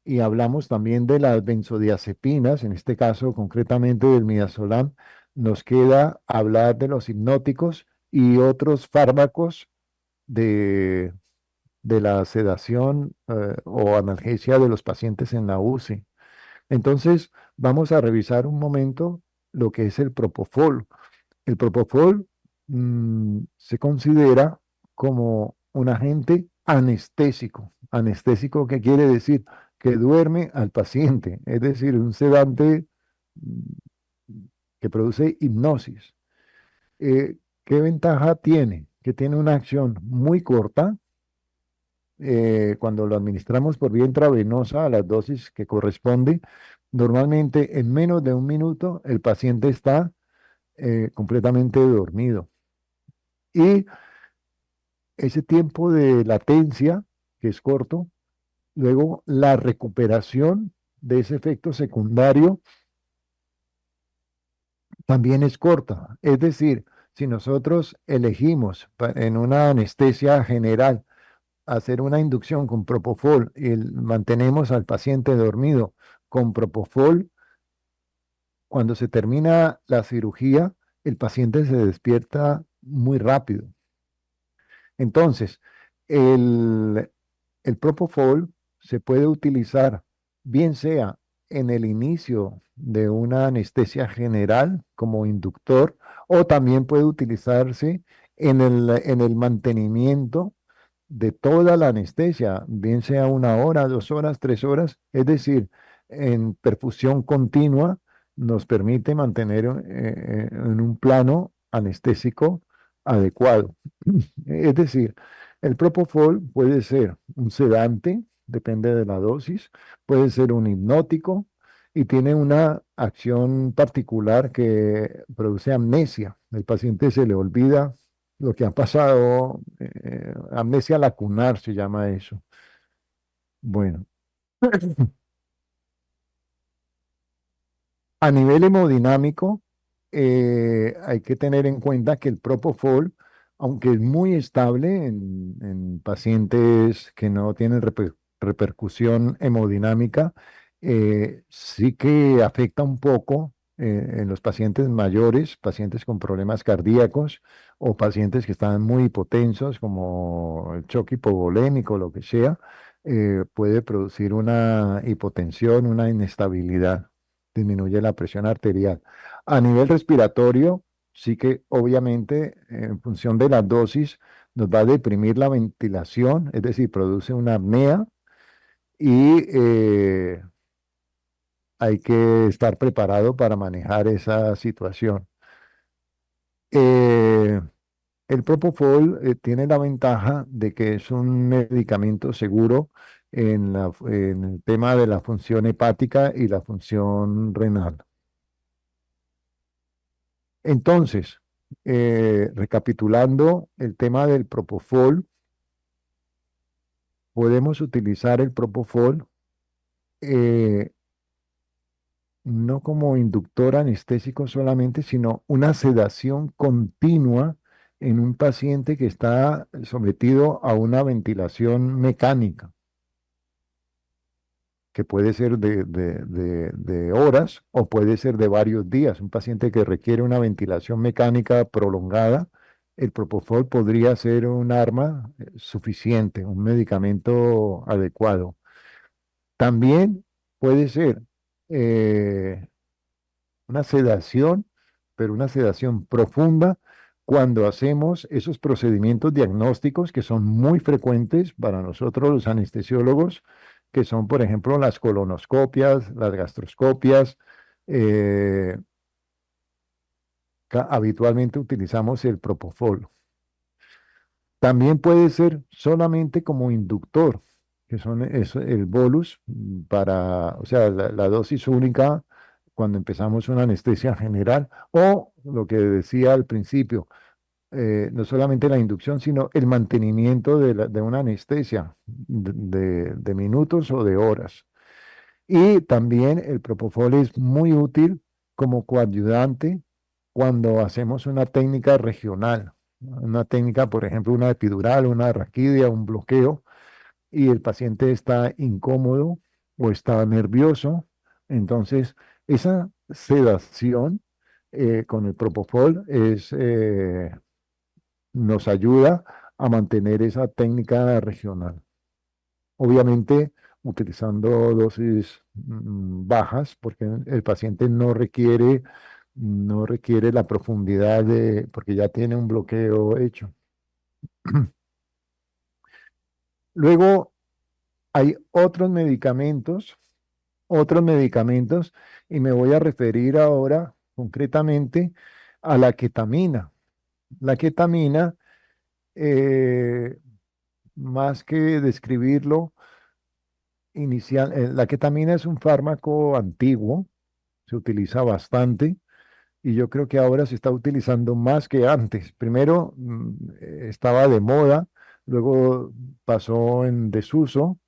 y hablamos también de las benzodiazepinas, en este caso concretamente del midazolam. Nos queda hablar de los hipnóticos y otros fármacos de, de la sedación o analgesia de los pacientes en la UCI. Entonces, vamos a revisar un momento lo que es el propofol. El propofol se considera como un agente anestésico. Anestésico, ¿qué quiere decir? Que duerme al paciente, es decir, un sedante que produce hipnosis. ¿Qué ventaja tiene? Que tiene una acción muy corta. Cuando lo administramos por vía intravenosa a las dosis que corresponde, normalmente en menos de un minuto el paciente está completamente dormido. Y ese tiempo de latencia, que es corto, luego la recuperación de ese efecto secundario también es corta. Es decir, si nosotros elegimos en una anestesia general hacer una inducción con propofol y mantenemos al paciente dormido con propofol, cuando se termina la cirugía, el paciente se despierta muy rápido. Entonces, el, el propofol se puede utilizar bien sea en el inicio de una anestesia general como inductor o también puede utilizarse en el mantenimiento de toda la anestesia, bien sea 1 hora, 2 horas, 3 horas, es decir, en perfusión continua nos permite mantener en un plano anestésico adecuado. Es decir, el propofol puede ser un sedante, depende de la dosis, puede ser un hipnótico y tiene una acción particular que produce amnesia. El paciente se le olvida lo que ha pasado, amnesia lacunar se llama eso. Bueno, a nivel hemodinámico, hay que tener en cuenta que el propofol, aunque es muy estable en pacientes que no tienen repercusión hemodinámica, sí que afecta un poco en los pacientes mayores, pacientes con problemas cardíacos o pacientes que están muy hipotensos, como el choque hipovolémico, lo que sea, puede producir una hipotensión, una inestabilidad, disminuye la presión arterial. A nivel respiratorio, sí que obviamente en función de la dosis nos va a deprimir la ventilación, es decir, produce una apnea y hay que estar preparado para manejar esa situación. Eh, el Propofol tiene la ventaja de que es un medicamento seguro en el tema de la función hepática y la función renal. Entonces, recapitulando el tema del Propofol, podemos utilizar el Propofol eh, no como inductor anestésico solamente, sino una sedación continua en un paciente que está sometido a una ventilación mecánica, que puede ser de horas o puede ser de varios días. Un paciente que requiere una ventilación mecánica prolongada, el propofol podría ser un arma suficiente, un medicamento adecuado. También puede ser eh, una sedación, pero una sedación profunda cuando hacemos esos procedimientos diagnósticos que son muy frecuentes para nosotros los anestesiólogos, que son, por ejemplo, las colonoscopias, las gastroscopias. eh, Habitualmente utilizamos el propofol. También puede ser solamente como inductor, que son el bolus para, o sea, la dosis única cuando empezamos una anestesia general, o lo que decía al principio, no solamente la inducción, sino el mantenimiento de una anestesia de minutos o de horas. Y también el propofol es muy útil como coadyuvante cuando hacemos una técnica regional, una técnica, por ejemplo, una epidural, una raquidia, un bloqueo, y el paciente está incómodo o está nervioso. Entonces, esa sedación con el propofol nos ayuda a mantener esa técnica regional. Obviamente, utilizando dosis bajas, porque el paciente no requiere la profundidad porque ya tiene un bloqueo hecho. Luego hay otros medicamentos, y me voy a referir ahora concretamente a la ketamina. La ketamina, eh, más que describirlo, la ketamina es un fármaco antiguo, se utiliza bastante y yo creo que ahora se está utilizando más que antes. Primero, estaba de moda, luego pasó en desuso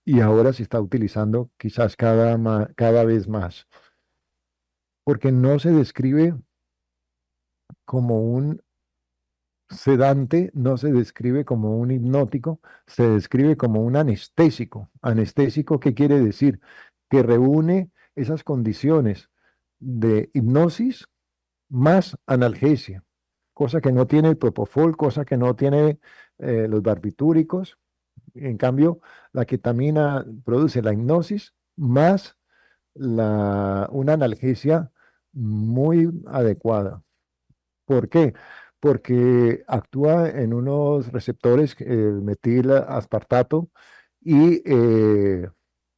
y ahora se está utilizando quizás cada vez más, porque no se describe como un sedante, no se describe como un hipnótico, se describe como un anestésico. ¿Anestésico qué quiere decir? Que reúne esas condiciones de hipnosis más analgesia, cosa que no tiene el propofol, cosa que no tiene los barbitúricos. En cambio, la ketamina produce la hipnosis más una analgesia muy adecuada. ¿Por qué? Porque actúa en unos receptores metil aspartato y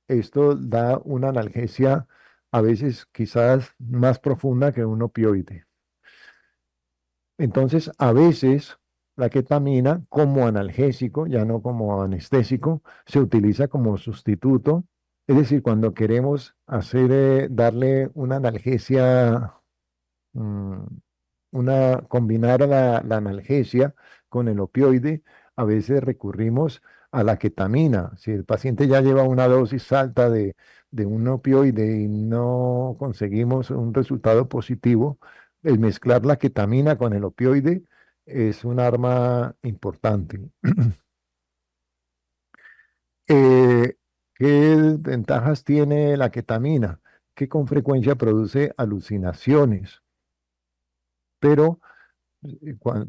esto da una analgesia a veces quizás más profunda que un opioide. Entonces, a veces la ketamina como analgésico, ya no como anestésico, se utiliza como sustituto. Es decir, cuando queremos darle una analgesia, mm, combinar la analgesia con el opioide, a veces recurrimos a la ketamina. Si el paciente ya lleva una dosis alta de un opioide y no conseguimos un resultado positivo, el mezclar la ketamina con el opioide es un arma importante. Eh, ¿Qué ventajas tiene la ketamina? Que con frecuencia produce alucinaciones, pero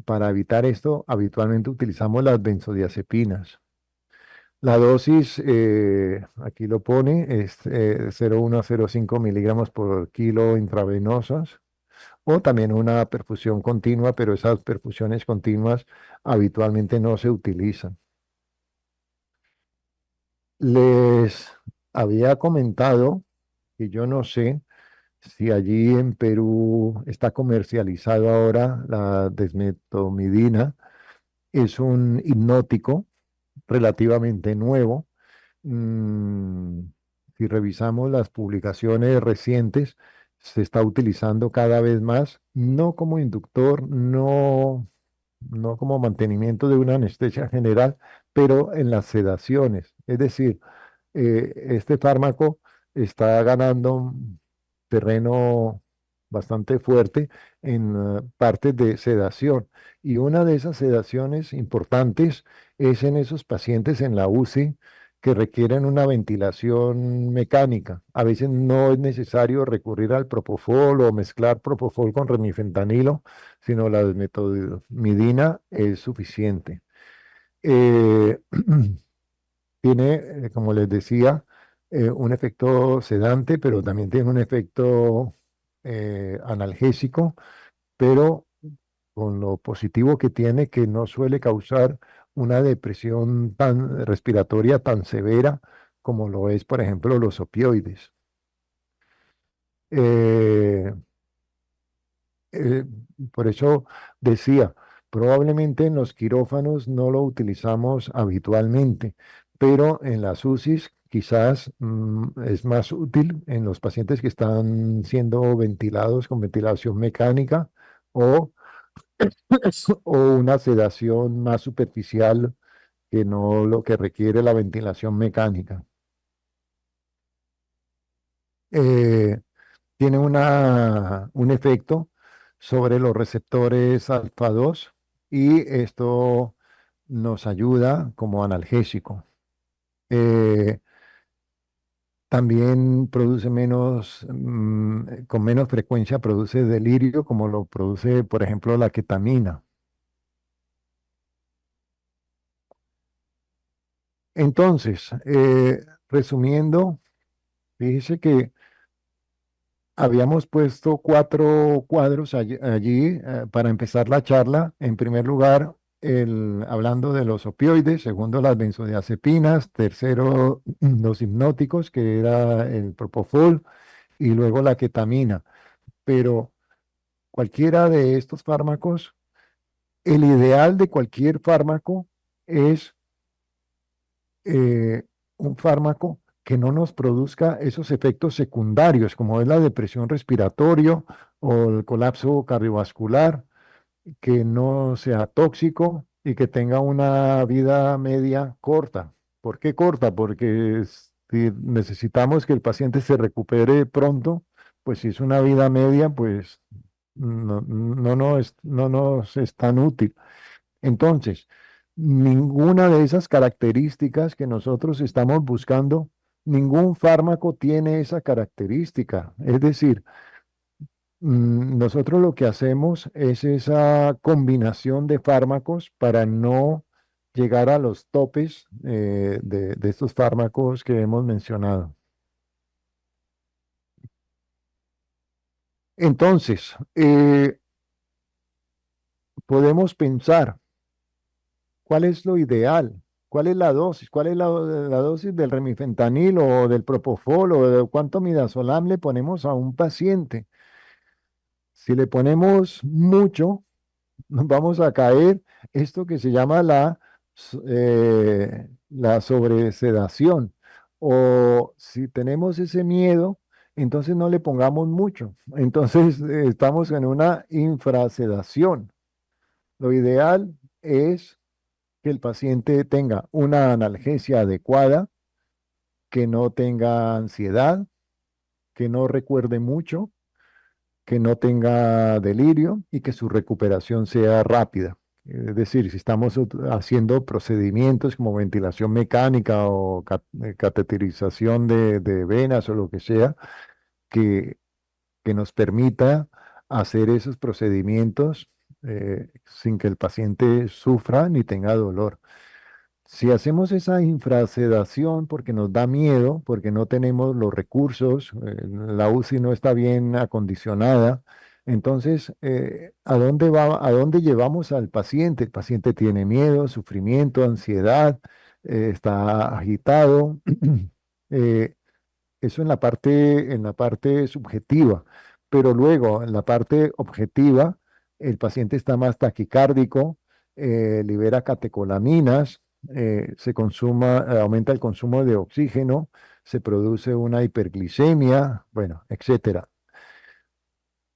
para evitar esto, habitualmente utilizamos las benzodiazepinas. La dosis, aquí lo pone, es 0,1 a 0,5 miligramos por kilo intravenosas, o también una perfusión continua, pero esas perfusiones continuas habitualmente no se utilizan. Les había comentado que yo no sé si allí en Perú está comercializado ahora la desmetomidina. Es un hipnótico relativamente nuevo. Mm, si revisamos las publicaciones recientes, se está utilizando cada vez más, no como inductor, no como mantenimiento de una anestesia general, pero en las sedaciones. Es decir, este fármaco está ganando un terreno bastante fuerte en partes de sedación. Y una de esas sedaciones importantes es en esos pacientes en la UCI que requieren una ventilación mecánica. A veces no es necesario recurrir al propofol o mezclar propofol con remifentanilo, sino la desmetomidina es suficiente. Eh, Tiene, como les decía, un efecto sedante, pero también tiene un efecto analgésico, pero con lo positivo que tiene, que no suele causar una depresión tan respiratoria tan severa como lo es, por ejemplo, los opioides. Eh, eh, por eso decía, probablemente en los quirófanos no lo utilizamos habitualmente, pero en las UCIs quizás es más útil en los pacientes que están siendo ventilados con ventilación mecánica o, o una sedación más superficial que no lo que requiere la ventilación mecánica. Eh, Tiene un efecto sobre los receptores alfa 2 y esto nos ayuda como analgésico. Eh, También produce con menos frecuencia produce delirio, como lo produce, por ejemplo, la ketamina. Entonces, resumiendo, fíjese que habíamos puesto cuatro cuadros allí, para empezar la charla. En primer lugar, hablando de los opioides, segundo las benzodiazepinas, tercero los hipnóticos, que era el propofol, y luego la ketamina. Pero cualquiera de estos fármacos, el ideal de cualquier fármaco es eh, un fármaco que no nos produzca esos efectos secundarios, como es la depresión respiratoria o el colapso cardiovascular, que no sea tóxico y que tenga una vida media corta. ¿Por qué corta? Porque si necesitamos que el paciente se recupere pronto, pues si es una vida media, pues no nos es tan útil. Entonces, ninguna de esas características que nosotros estamos buscando, ningún fármaco tiene esa característica. Es decir, nosotros lo que hacemos es esa combinación de fármacos para no llegar a los topes de estos fármacos que hemos mencionado. Entonces, podemos pensar cuál es lo ideal, cuál es la dosis, cuál es la dosis del remifentanil o del propofol o de cuánto midazolam le ponemos a un paciente. Si le ponemos mucho, nos vamos a caer esto que se llama la sobresedación. O si tenemos ese miedo, entonces no le pongamos mucho. Entonces estamos en una infrasedación. Lo ideal es que el paciente tenga una analgesia adecuada, que no tenga ansiedad, que no recuerde mucho, que no tenga delirio y que su recuperación sea rápida. Es decir, si estamos haciendo procedimientos como ventilación mecánica o cateterización de venas o lo que sea, que, que nos permita hacer esos procedimientos sin que el paciente sufra ni tenga dolor. Si hacemos esa infrasedación porque nos da miedo, porque no tenemos los recursos, la UCI no está bien acondicionada, entonces, a dónde llevamos al paciente? El paciente tiene miedo, sufrimiento, ansiedad, está agitado. eh, Eso en la parte subjetiva, pero luego en la parte objetiva, el paciente está más taquicárdico, libera catecolaminas, aumenta el consumo de oxígeno, se produce una hiperglicemia, bueno, etcétera.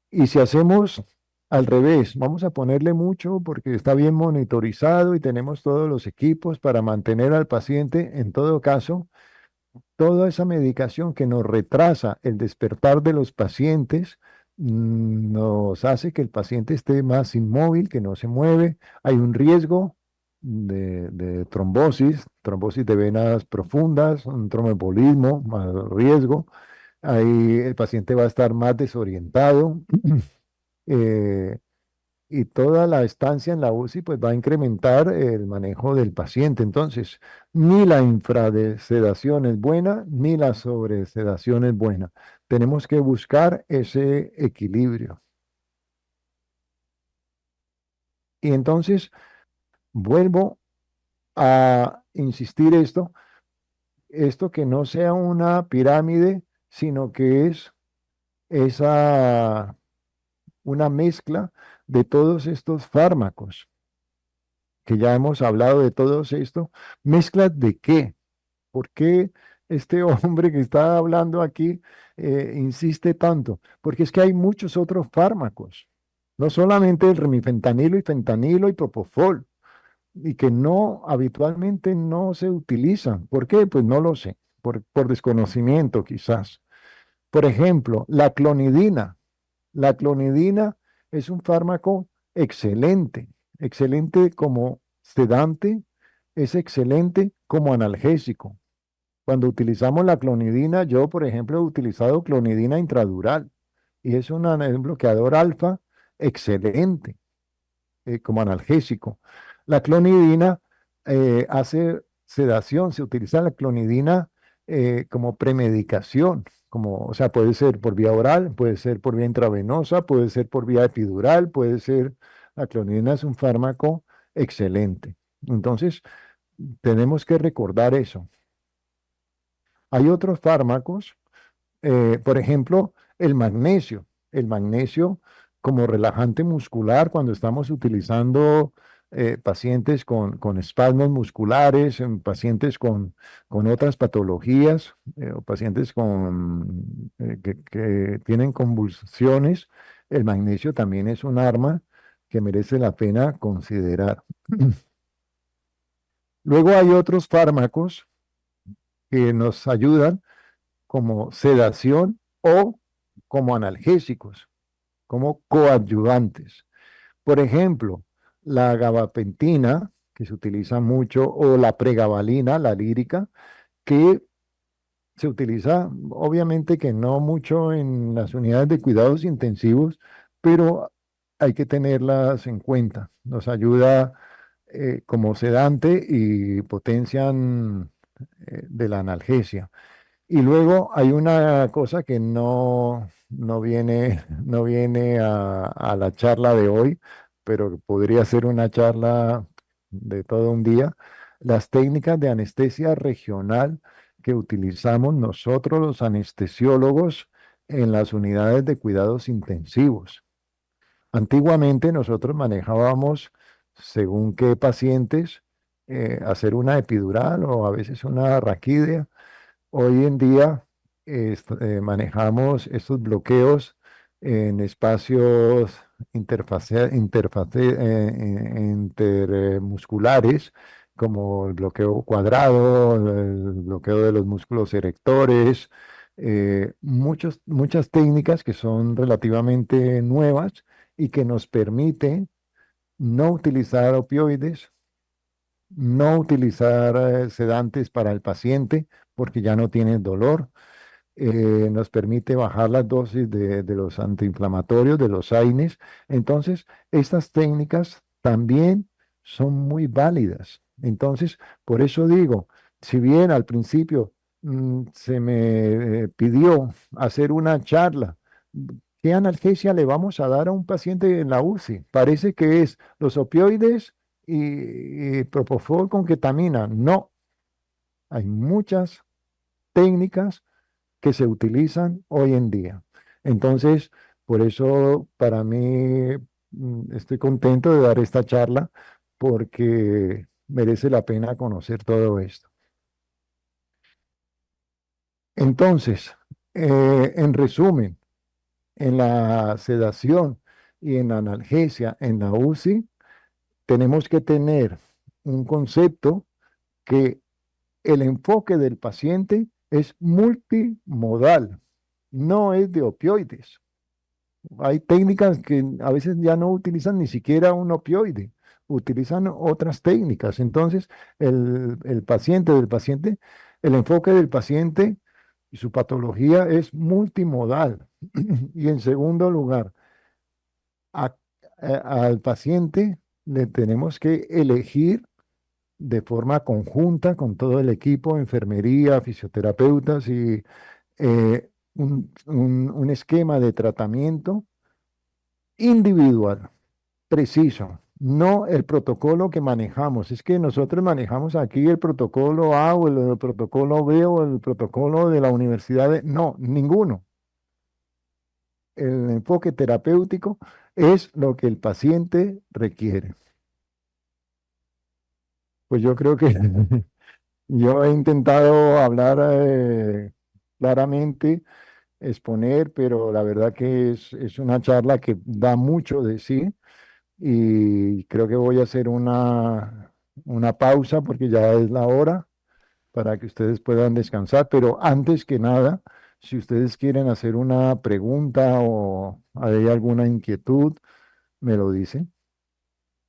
Y si hacemos al revés, vamos a ponerle mucho porque está bien monitorizado y tenemos todos los equipos para mantener al paciente, en todo caso toda esa medicación que nos retrasa el despertar de los pacientes, nos hace que el paciente esté más inmóvil, que no se mueve. Hay un riesgo de trombosis, trombosis de venas profundas, un tromboembolismo, más riesgo. Ahí el paciente va a estar más desorientado. eh, y toda la estancia en la UCI pues va a incrementar el manejo del paciente. Entonces, ni la infrasedación es buena, ni la sobresedación es buena. Tenemos que buscar ese equilibrio. Y entonces, vuelvo a insistir esto que no sea una pirámide, sino que es esa, una mezcla de todos estos fármacos que ya hemos hablado de todos esto. ¿Mezclas de qué? ¿Por qué este hombre que está hablando aquí insiste tanto? Porque es que hay muchos otros fármacos, no solamente el remifentanilo y fentanilo y propofol, y que no habitualmente no se utilizan. ¿Por qué? Pues no lo sé, por desconocimiento quizás. Por ejemplo, la clonidina. La clonidina es un fármaco excelente, excelente como sedante, es excelente como analgésico. Cuando utilizamos la clonidina, yo, por ejemplo, he utilizado clonidina intradural y es un bloqueador alfa excelente como analgésico. La clonidina hace sedación, se utiliza la clonidina como premedicación, o sea, puede ser por vía oral, puede ser por vía intravenosa, puede ser por vía epidural, la clonidina es un fármaco excelente. Entonces, tenemos que recordar eso. Hay otros fármacos, por ejemplo, el magnesio. El magnesio como relajante muscular cuando estamos utilizando pacientes con espasmos musculares, en pacientes con otras patologías o pacientes que tienen convulsiones. El magnesio también es un arma que merece la pena considerar. Luego hay otros fármacos que nos ayudan como sedación o como analgésicos, como coadyuvantes. Por ejemplo, la gabapentina, que se utiliza mucho, o la pregabalina, la lírica, que se utiliza obviamente que no mucho en las unidades de cuidados intensivos, pero hay que tenerlas en cuenta. Nos ayuda como sedante y potencian de la analgesia. Y luego hay una cosa que no viene, no viene a la charla de hoy, pero que podría ser una charla de todo un día. Las técnicas de anestesia regional que utilizamos nosotros los anestesiólogos en las unidades de cuidados intensivos. Antiguamente nosotros manejábamos, según qué pacientes, hacer una epidural o a veces una raquídea. Hoy en día manejamos estos bloqueos en espacios intermusculares, como el bloqueo cuadrado, el bloqueo de los músculos erectores, muchas técnicas que son relativamente nuevas y que nos permiten no utilizar opioides, no utilizar sedantes para el paciente porque ya no tiene dolor. Nos permite bajar las dosis de los antiinflamatorios, de los AINES. Entonces, estas técnicas también son muy válidas. Entonces, por eso digo, si bien al principio se me pidió hacer una charla, ¿qué analgesia le vamos a dar a un paciente en la UCI? Parece que es los opioides y propofol con ketamina. No, hay muchas técnicas que se utilizan hoy en día. Entonces, por eso para mí estoy contento de dar esta charla porque merece la pena conocer todo esto. Entonces, en resumen, en la sedación y en la analgesia en la UCI, tenemos que tener un concepto que el enfoque del paciente es multimodal, no es de opioides. Hay técnicas que a veces ya no utilizan ni siquiera un opioide, utilizan otras técnicas. Entonces, el enfoque del paciente y su patología es multimodal. Y en segundo lugar, a- al paciente le tenemos que elegir de forma conjunta con todo el equipo, enfermería, fisioterapeutas y un esquema de tratamiento individual, preciso, no el protocolo que manejamos. Es que nosotros manejamos aquí el protocolo A o el protocolo B o el protocolo de la universidad. No, ninguno. El enfoque terapéutico es lo que el paciente requiere. Pues yo creo que yo he intentado hablar claramente, exponer, pero la verdad que es una charla que da mucho de sí. Y creo que voy a hacer una pausa porque ya es la hora para que ustedes puedan descansar. Pero antes que nada, si ustedes quieren hacer una pregunta o hay alguna inquietud, me lo dicen.